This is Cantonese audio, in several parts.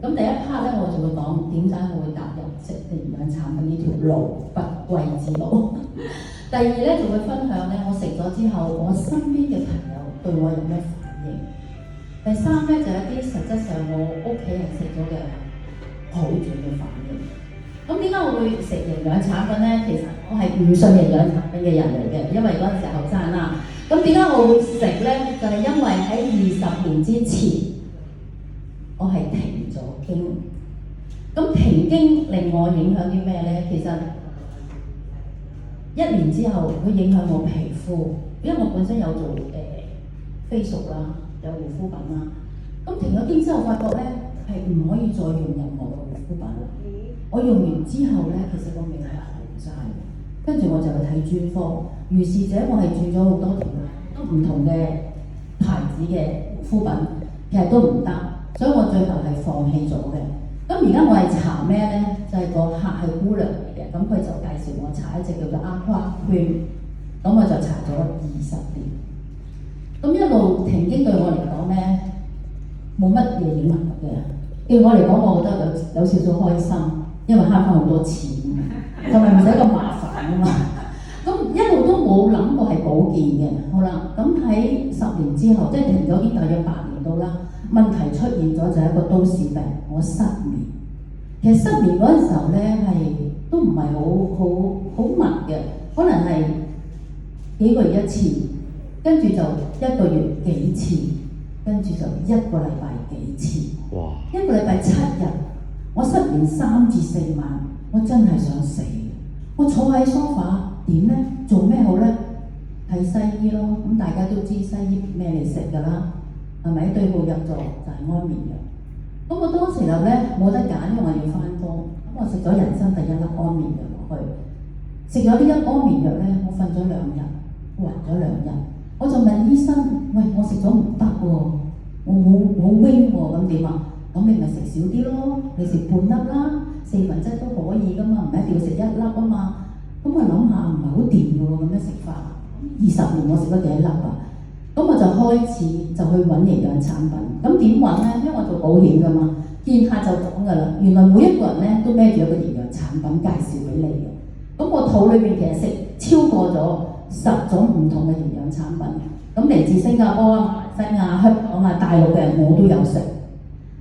咁第一 part 咧，我就會講點解我會踏入食營養產品呢條路不歸之路。第二咧就會分享咧，我食咗之後，我身邊嘅朋友對我有咩反應。第三咧就係一啲實質上我屋企人食咗嘅好轉嘅反應。咁點解我會食營養產品咧？其實我係唔信營養產品嘅人嚟嘅，因為嗰陣時後生啦。咁點解我會食咧？就係因為喺20年之前，我係停咗經。咁停經令我影響啲咩咧？其實1年之後，佢影響我皮膚，因為我本身有做facial 啦，有護膚品啦。咁停咗經之後，發覺咧係唔可以再用任何嘅護膚品啦。我用完之後咧，其實個面係紅晒嘅。跟住我就去睇專科，如是者我係轉咗好多條都唔同嘅牌子嘅護膚品，其實都唔得，所以我最後係放棄咗嘅。咁而家我係搽咩咧？就係個客係姑娘嚟嘅，咁佢就介紹我搽一隻叫做 Aqua Cream， 咁我就搽咗20年。咁一路停經對我嚟講咧，冇乜嘢影響嘅。對我嚟講，我覺得有少少開心，因為慳翻好多錢，同埋唔使咁麻煩啊嘛。咁一路都冇諗過係保健嘅。好啦，咁喺10年之後，即係停咗已經大約8年到啦。問題出現咗就係一個都市病，我失眠。其實失眠嗰陣時候咧係都唔係好密嘅，可能係幾個月一次，跟住就1個月幾次，跟住就1個禮拜幾次。哇！1個禮拜7日，我失眠3至4晚，我真係想死。我坐喺梳化點咧？做咩好咧？睇西醫咯。咁大家都知西醫咩嚟食㗎啦。係咪對號入座就係安眠藥？咁我當時就咧冇得揀，因為我要翻工。咁我食咗人生第1粒安眠藥落去，食咗呢一安眠藥咧，我瞓咗2日，暈咗2日。我就問醫生：喂，我食咗唔得喎，我好 wing 喎，咁點啊？咁你咪食少啲咯，你食半粒啦，4分之一都可以噶嘛，唔一定要食1粒啊嘛。咁我諗下唔係好掂嘅喎，咁樣食法。20年我食咗幾多粒啊？咁我就開始就去揾營養產品。咁點揾咧？因為我做保險㗎嘛，見客就講㗎啦。原來每一個人咧都孭住一個營養產品介紹俾你嘅。咁我肚裏邊其實食超過咗10種唔同嘅營養產品。咁嚟自新加坡啊、馬來西亞、香港啊、大陸嘅我都有食。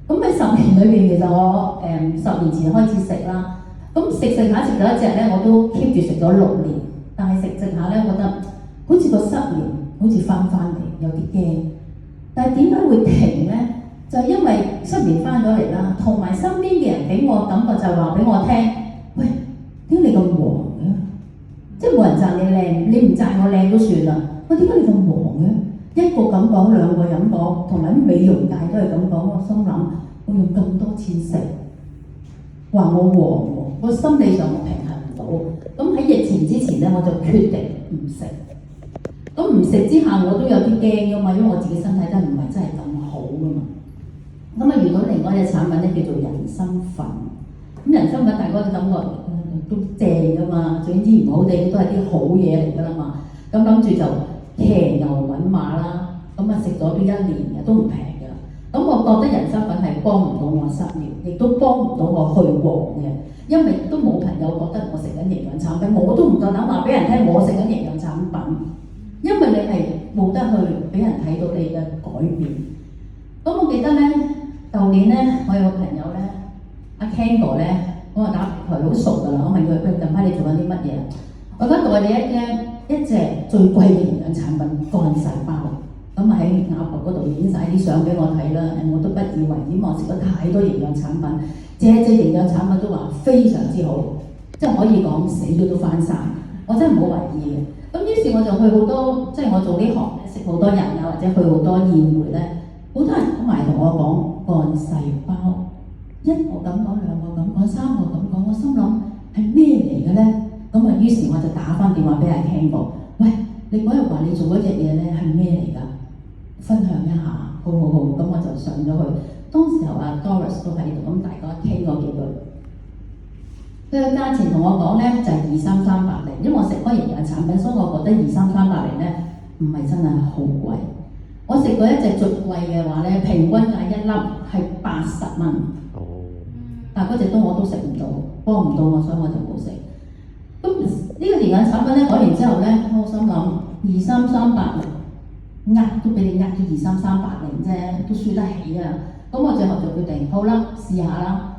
咁喺10年裏邊，其實我10年前開始食啦。咁食下食咗一隻咧，我都 keep 住食咗6年。但係食下咧，覺得好似個失眠。好似翻嚟，有啲驚。但係點解會停咧？就係因為失眠翻咗嚟啦，同埋身邊嘅人俾我感覺就話俾我聽：喂，點解你咁黃嘅？即係冇人讚你靚，你唔讚我靚都算啦。喂，點解你咁黃嘅？一個咁講，兩個咁講，同埋啲美容界都係咁講。我心諗，我用咁多錢食，話我黃喎，我心理上我平衡唔到。咁喺疫情之前咧，我就決定唔食。咁唔食之下，我都有啲驚噶嘛，因為我自己身體真係唔係真係咁好噶嘛。咁啊，遇到另外一隻產品咧，叫做人參粉。咁人參粉大家都感覺都正噶嘛，總之唔好地都係啲好嘢嚟噶啦嘛。咁諗住就騎牛揾馬啦。咁啊食咗都1年嘅，都唔平㗎。咁我覺得人參粉係幫唔到我失眠，亦都幫唔到我去黃嘅，因為都冇朋友覺得我食緊營養產品，我都唔夠膽話俾人聽我食緊營養產品。因為你係冇得去俾人睇到你嘅改變。咁我記得咧，舊年咧，我有個朋友咧，阿 Ken 哥咧，我話打佢好熟㗎啦。我問佢：喂，近排你做緊啲乜嘢？我而家代理一隻最貴嘅營養產品乾細胞。咁喺亞博嗰度影晒啲相俾我睇啦。我都不以為意，我食咗太多營養產品，隻營養產品都話非常之好，即係可以講死咗都翻晒。我真係冇懷疑嘅。咁於是我就去好多，即係我做呢行咧，識好多人啊，或者去好多宴會咧，好多人講埋同我講幹細胞，一個咁講，兩個咁講，三個咁講，我心諗係咩嚟嘅咧？咁啊，於是我就打翻電話俾阿 Ken 哥，喂，你嗰日話你做嗰隻嘢咧係咩嚟㗎？分享一下，好，咁我就上咗去。當時候阿 Doris 都喺度，咁大家傾咗幾句。佢嘅價錢同我講咧就係23380，因為我食開營養產品，所以我覺得23380咧唔係真係好貴。我食過一隻最貴嘅話咧，平均價1粒係80蚊。但係嗰隻刀我都食唔到，幫唔到我，所以我就冇食。咁呢個營養產品咧講完之後咧，我心諗2330都俾你呃咗2330啫，都輸得起啊！咁我最後就決定好啦，試下啦。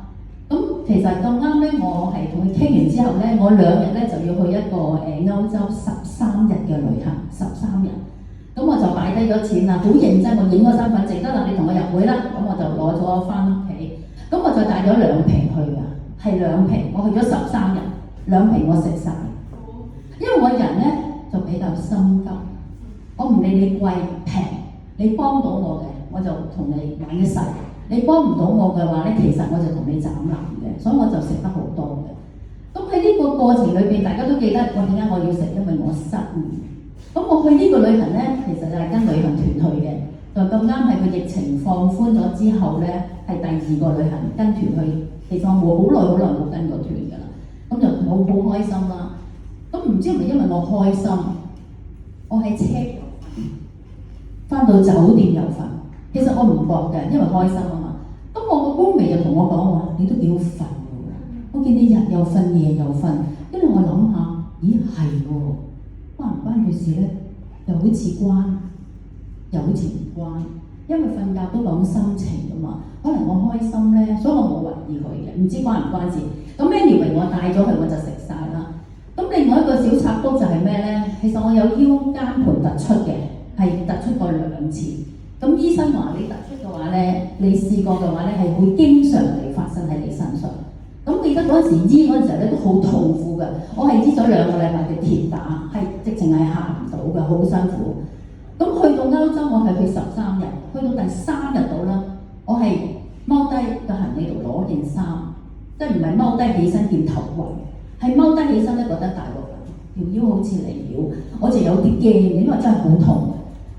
咁其實咁啱咧，我係同佢傾完之後咧，我2日咧就要去一個歐洲13日嘅旅行，13日。咁我就擺低咗錢啦，好認真，我影個身份證得啦，你同我入會啦。咁我就攞咗翻屋企，咁我就帶咗2瓶去㗎，係2瓶，我去咗13日，2瓶我食晒。因為我人咧就比較心急，我唔理你貴平，你幫到我嘅，我就同你玩一世。你幫唔到我嘅話咧，其實我就同你斬纜嘅，所以我就食得好多嘅。咁喺呢個過程裏邊，大家都記得我點解我要食，因為我失眠。咁我去呢個旅行咧，其實就係跟旅行團去嘅，就咁啱係個疫情放寬咗之後咧，係第2個旅行跟團去。其實我冇好耐冇跟過團㗎啦，咁就好開心啦。咁唔知係咪因為我開心，我喺車翻到酒店又瞓。其實我唔覺嘅，因為開心啊嘛。咁我個 roommate 就同我講話：你都幾好瞓喎！我見你日又瞓，夜又瞓。跟住我諗下，咦係喎，關唔關佢事咧？又好似關，又好似唔關。因為瞓覺都講心情㗎嘛。可能我開心咧，所以我冇懷疑佢嘅，唔知關唔關事。咁 anyway 我帶咗佢，我就食晒啦。咁另外一個小插曲就係咩咧？其實我有腰間盤突出嘅，係突出過2次。咁醫生話你突出嘅話咧，你試過嘅話咧係會經常地發生喺你身上。咁記得嗰陣時醫嗰陣時候咧都好痛苦嘅，我係醫咗2個禮拜嘅鐵打，係直情係行唔到嘅，好辛苦。咁去到歐洲我係去13日，去到第3日度啦，我係踎低個行李度攞件衫，即係唔係踎低起身見頭暈，係踎低起身咧覺得大鑊條腰好似嚟繞，我就有啲驚，因為真係好痛。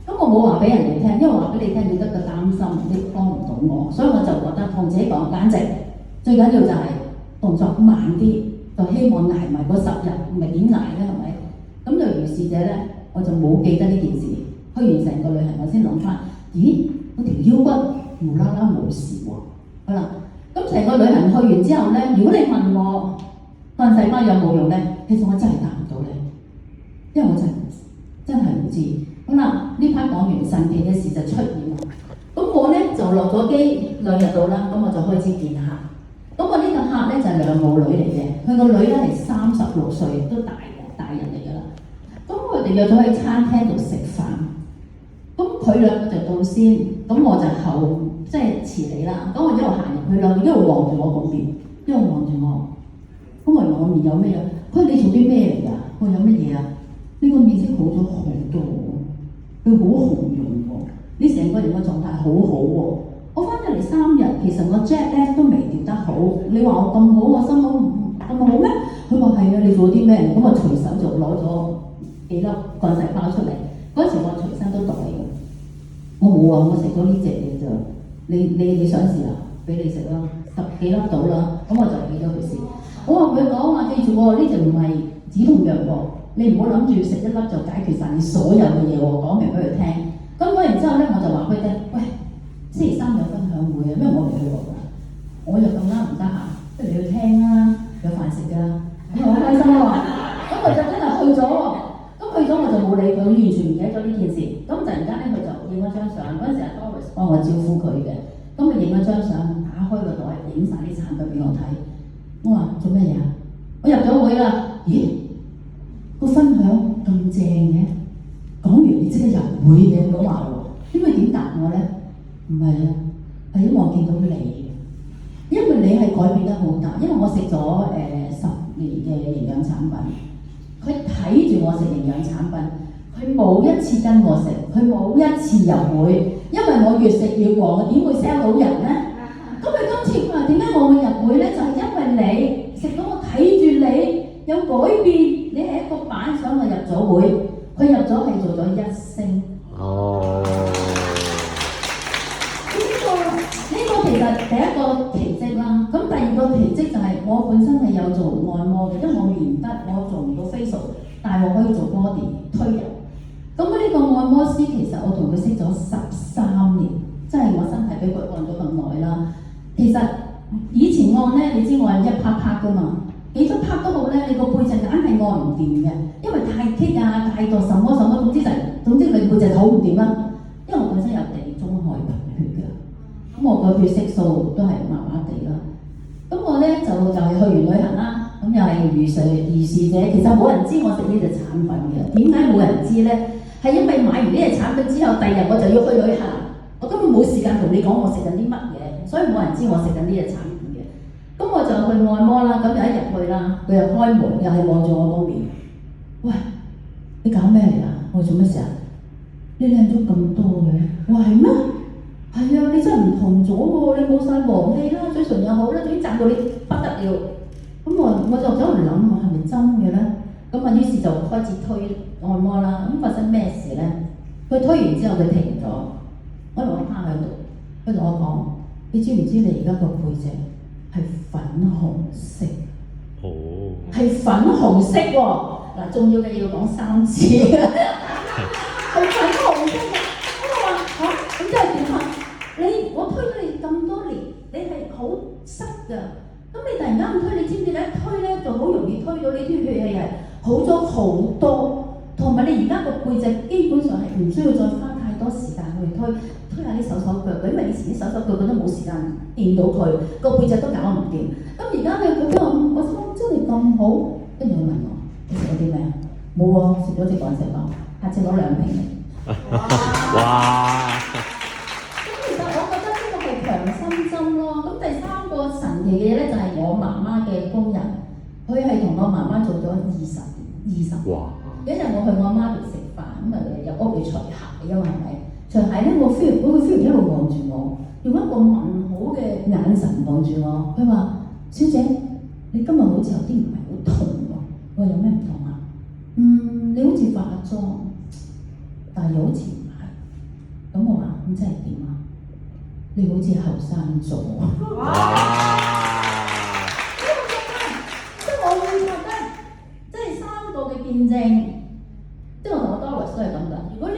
咁我冇話俾人哋聽，因為話俾你聽，你得個擔心，你幫唔到我，所以我就覺得同自己講，簡直最緊要就係動作慢啲，就希望捱埋嗰10日，唔係點捱咧？係咪？咁就如是者咧，我就冇記得呢件事。去完成個旅行，我先諗翻，咦，嗰條腰骨無啦啦冇事喎。好啦，咁成個旅行去完之後咧，如果你問我幹細胞有冇用咧，其實我真係答唔到你，因為我真係唔知。好啦，呢 part 講完，神奇嘅事就出現啦。咁我咧就落咗機2日到啦，咁我就開始見客。咁我呢個客咧就係2母女嚟嘅，佢個女咧係36歲，都大人嚟㗎啦。咁佢哋約咗喺餐廳度食飯。咁佢2個就到先，咁我就後即係遲嚟啦。咁我一路行入去啦，一路望住我嗰邊，一路望住我。咁我話我面有咩啊？佢話你做啲咩嚟㗎？我話有乜嘢啊？你個面色好咗好多喎，佢好紅潤喎，你成個人嘅狀態好好喎。我翻咗嚟3日，其實我 jet lag 都未調得好。你話我咁好，我心諗咁好咩？佢話係啊，你做啲咩？咁我隨手就攞咗幾粒幹細胞出嚟。嗰時我隨身都袋嘅，我冇啊，我食咗呢隻嘢咋。你想試啊？俾你食啦，10幾粒到啦。咁我就俾咗佢試。我話佢講話記住喎，呢隻唔係止痛藥喎，你唔好諗住食1粒就解決晒你所有嘅嘢喎，講明俾佢聽。咁講完之後咧，我就話俾佢聽，喂，星期3有分享會啊，因為我未去過㗎，我又咁啱唔得閒，不如你去聽啦，有飯食㗎，咁我好開心啊。咁佢就真係去咗喎。去咗我就冇理佢，完全唔記得咗呢件事。咁突然間咧，佢就影咗張相。嗰陣時阿 Doris 幫我招呼佢嘅，咁佢影咗張相，打開個袋，影晒啲產品俾我睇。我話做咩嘢啊？我入咗會啦。咦？個分享咁正嘅，講完你即刻入會嘅咁話喎。點解點答我咧？唔係啊，係因為我見到你，因為你係改變得好大。因為我食咗10年嘅營養產品。佢睇住我食營養產品，佢冇一次跟我食，佢冇一次入會，因為我越食越旺，我點會 sell 到人咧？咁佢今次話點解我會入會咧？就係因為你食到我睇住你有改變，你係一個板想我入咗會，佢入咗係做咗1星。哦。呢個其實第一個奇蹟啦。咁第2個奇蹟就係我本身係有做按摩嘅，因為我面得我做唔到 facial， 但係我可以做 body 推油。咁呢個按摩師其實我同佢識咗13年，即係我身體俾佢按咗咁耐啦。其實以前按咧，你知我係一拍拍噶嘛，幾多拍都好咧，你個背脊硬係按唔掂嘅，因為太棘啊，太多什麼，總之你背脊好唔掂啦。因為我本身有地中海貧血嘅，咁我個血色素都係麻麻地啦。咁我咧就去完旅行啦，咁又係如是者，其實冇人知我食呢隻產品嘅。點解冇人知咧？係因為買完呢隻產品之後，第二日我就要去旅行，我根本冇時間同你講我食緊啲乜嘢，所以冇人知我食緊呢隻產品嘅。咁我就去按摩啦，咁有一入去啦，佢又開門，又係望住我個面，喂，你搞咩嚟啊？我做乜事啊？你靚咗咁多嘅，我話係咩？係啊，你真係唔同咗喎，你冇晒黃氣啦，嘴唇又好啦，總之讚到你不得了。咁我就走嚟諗，我係咪真嘅咧？咁啊，於是就開始推按摩啦。咁發生咩事咧？佢推完之後佢停咗，我趴喺度，佢同我講：你知唔知你而家個背脊係粉紅色？哦，係粉紅色喎！嗱，重要嘅要講3次，係粉紅色嘅。咁我話嚇，咁即係點啊？我推咗你咁多年，你係好濕㗎。咁你突然間唔推，你知唔知你一推咧就好容易推到你啲血氣係好咗好多，同埋你而家個背脊基本上係唔需要再花太多時間去推下啲手腳，因為以前啲手腳都冇時間掂到佢，個背脊都搞唔掂。咁而家佢俾我心真係咁好，跟住佢問我：你食咗啲咩啊？冇啊，食咗隻趕食包，下次攞2瓶。哇！我覺得呢個係強心針咯。咁第3個神奇嘅嘢咧，就係我媽媽嘅工人，佢係同我媽媽做咗20年。哇！有一日我去我媽度食飯，咁啊入屋企除鞋㗎嘛，係咪？除鞋咧，我 feel 一路望住我，用一個問號嘅眼神望住我。佢話：小姐，你今日好似有啲唔係好痛喎。我話有咩唔同啊？你好似化妝，但係又好似唔係。咁我話：咁即係點啊？你好似後生咗。哇！即係我會覺得，即係3個嘅見證，即係我同我 Doris 都係咁㗎。如果呢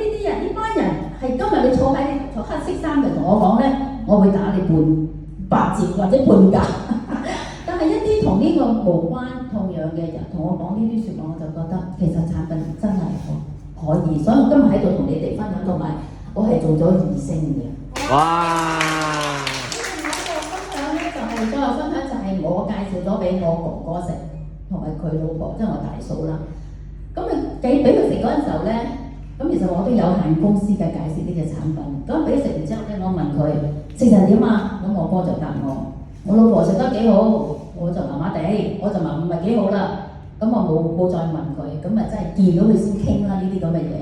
班人係今日你坐黑色衫嘅同我講咧，我會打你8折或者半價。但係一啲同呢個無關痛癢嘅人同我講呢啲説話，我就覺得其實產品真係可以。所以我今日喺度同你哋分享，同埋我係做咗2星嘅。哇！另外一個分享就係我介紹咗俾我哥哥食，同埋佢老婆，即係我大嫂啦。咁啊，俾佢食嗰陣時候咧，咁其實我都有限公司嘅介紹呢隻產品。咁俾佢食完之後咧，我問佢食成點啊？咁我哥就答我老婆食得幾好，我就麻麻地，我就話唔係幾好啦。咁我冇再問佢，咁啊真係見到佢先傾啦呢啲咁嘅嘢。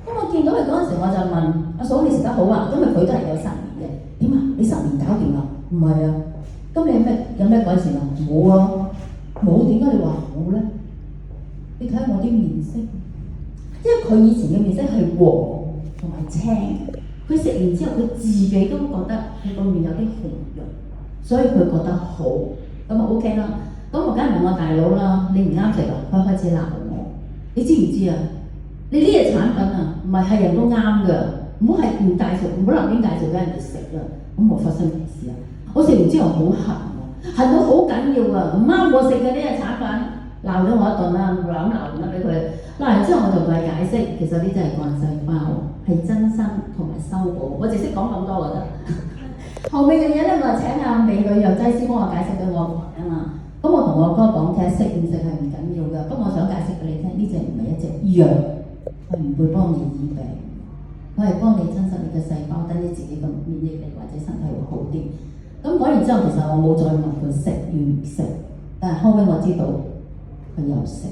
咁我見到佢嗰陣時，我就問阿嫂你食得好啊？因為佢都係有10年嘅。點啊？你10年搞掂啦？唔係啊。咁你有咩改善啊？冇啊，冇。點解你話好咧？你睇下我啲面色，因為佢以前嘅面色係黃同埋青，佢食完之後佢自己都覺得佢個面有啲紅潤，所以佢覺得好，咁啊 OK 啦。咁我梗係問我大佬啦，你唔啱食啊？佢開始鬧我，你知唔知啊？你呢隻產品啊，唔係人都啱㗎，唔好係唔介紹，唔好留邊介紹俾人哋食啦。咁我發生咩事啊？我食完之後好痕喎，痕到好緊要啊！唔啱我食嘅呢隻產品，鬧咗我一頓啦，鬧完啦俾佢。鬧完之後我就同佢解釋，其實呢隻係幹細胞，係增生同埋修補。我淨識講咁多㗎啫。後面嘅嘢咧，我就請阿美女藥劑師幫我解釋俾我聽啦。咁我同我哥講，其實食唔食係唔緊要㗎，不過我想解釋俾你聽，呢隻唔係一隻藥，佢唔會幫你醫病，佢係幫你增生你嘅細胞，等你自己嘅免疫力或者身體會好啲。咁講完之後，其實我冇再問佢食與唔食，但係後尾我知道佢有食。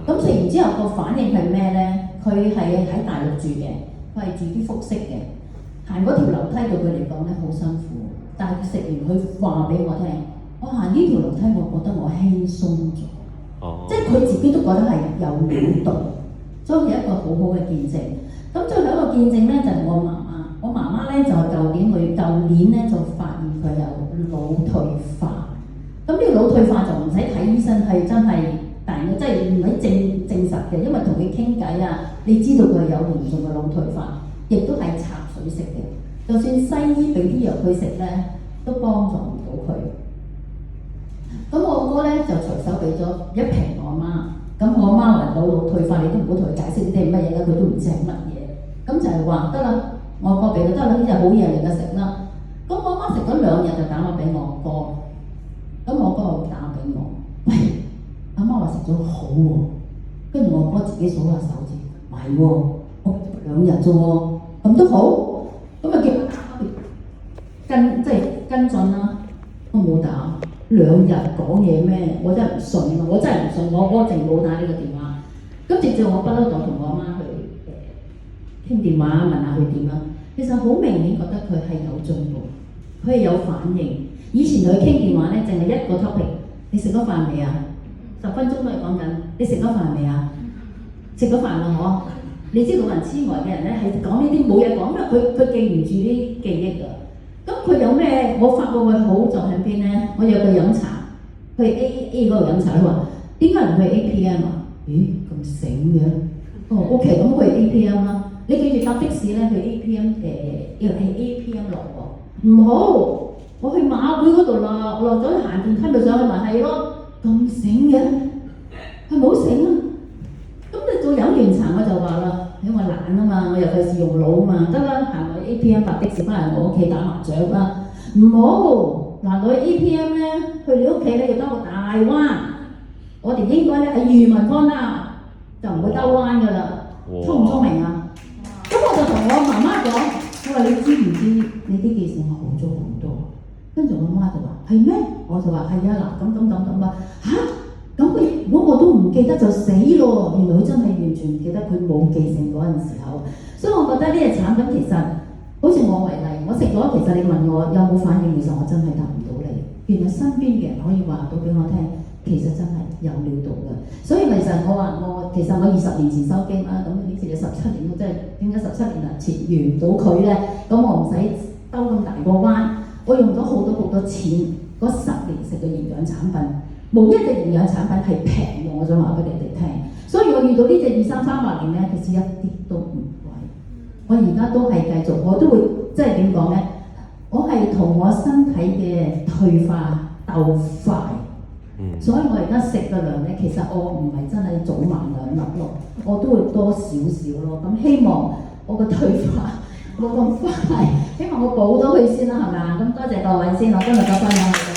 咁食完之後個反應係咩咧？佢係喺大陸住嘅，佢係住啲複式嘅，行嗰條樓梯對佢嚟講咧好辛苦。但係佢食完，佢話俾我聽，我行呢條樓梯，我覺得我輕鬆咗。即係佢自己都覺得係有料到，所以係一個好好嘅見證。咁最後一個見證咧就係我媽媽。我媽媽咧就舊年咧就發現佢有腦退化。咁呢個腦退化就唔使睇醫生，係真係但係即係唔係證實嘅，因為同佢傾偈啊，你知道佢係有嚴重嘅腦退化，亦都係插水式嘅。就算西醫俾啲藥佢食咧，都幫助唔到佢。俾咗1瓶我阿媽。咁我阿媽話腦退化，你都唔好同佢解釋呢啲係乜嘢啦，佢都唔知係乜嘢。咁就係話得啦，我阿哥俾佢得啦，呢啲係好嘢嚟嘅食啦。咁我阿媽食咗2日就打我俾我哥，咁我哥又打俾我，喂，阿媽話食咗好喎，跟住我哥自己數下手指，唔係喎，我2日啫喎，咁都好，咁啊叫跟進啦，我冇打2日講嘢咩？我真係唔信啊！我真係唔信，我哥淨冇打呢個電話。咁直至我不嬲就同我阿媽去傾電話問下佢點啦。其實好明顯覺得佢係有進步，佢係有反應。以前同佢傾電話咧，淨係一個 topic， 你食咗飯未啊？10分鐘都係講緊你食咗飯未啊？食咗飯啦嗬！你知老人痴呆嘅人咧係講呢啲冇嘢講，因為佢記唔住啲記憶㗎。咁佢有咩？我發覺佢好就喺邊咧？我約佢飲茶，去 AA 嗰度飲茶，佢話點解唔去 APM 啊？咦咁醒嘅？哦 OK， 咁去 APM 啦。你記住搭的士咧去 APM 要係 APM 落喎。唔好，我去馬會嗰度啦，落咗行電梯咪上去咪係咯。咁醒嘅，係冇醒啊！咁你做飲完茶我就話啦，因為我懶啊嘛，我尤其是用腦啊嘛，得啦，行去 APM 搭的士翻嚟我屋企打麻雀啦。唔好，嗱去 APM 咧，去你屋企咧要兜個大彎，我哋應該咧喺裕民坊啦，就唔會兜彎噶啦，聰唔聰明啊？咁我就同我媽媽講，我話你知唔知你啲記性好咗好多？跟住我媽就話係咩？我就話係啊，嗱咁啊嚇。咁佢如果我都唔記得就死咯，原來佢真係完全唔記得，佢冇記性嗰陣時候，所以我覺得呢隻產品其實好似我為例，我食咗其實你問我有冇反應，其實我真係答唔到你。原來身邊嘅人可以話到俾我聽，其實真係有料到嘅。所以其實其實我20年前收經啦，咁呢次就17年，我真係點解17年前遇唔到佢咧？咁我唔使兜咁大個彎，我用咗好多錢，嗰10年食嘅營養產品。冇一隻營養產品係平嘅，我想話俾你哋聽。所以我遇到呢隻200-300年咧，其實一啲都唔貴。我而家都係繼續，我都會即係點講咧？我係同我身體嘅退化鬥快。所以我而家食嘅量咧，其實我唔係真係早晚2粒咯，我都會多少少咯。咁希望我個退化冇咁快，希望我補到佢先啦，係咪啊？咁多謝各位先，我今日嘅分享。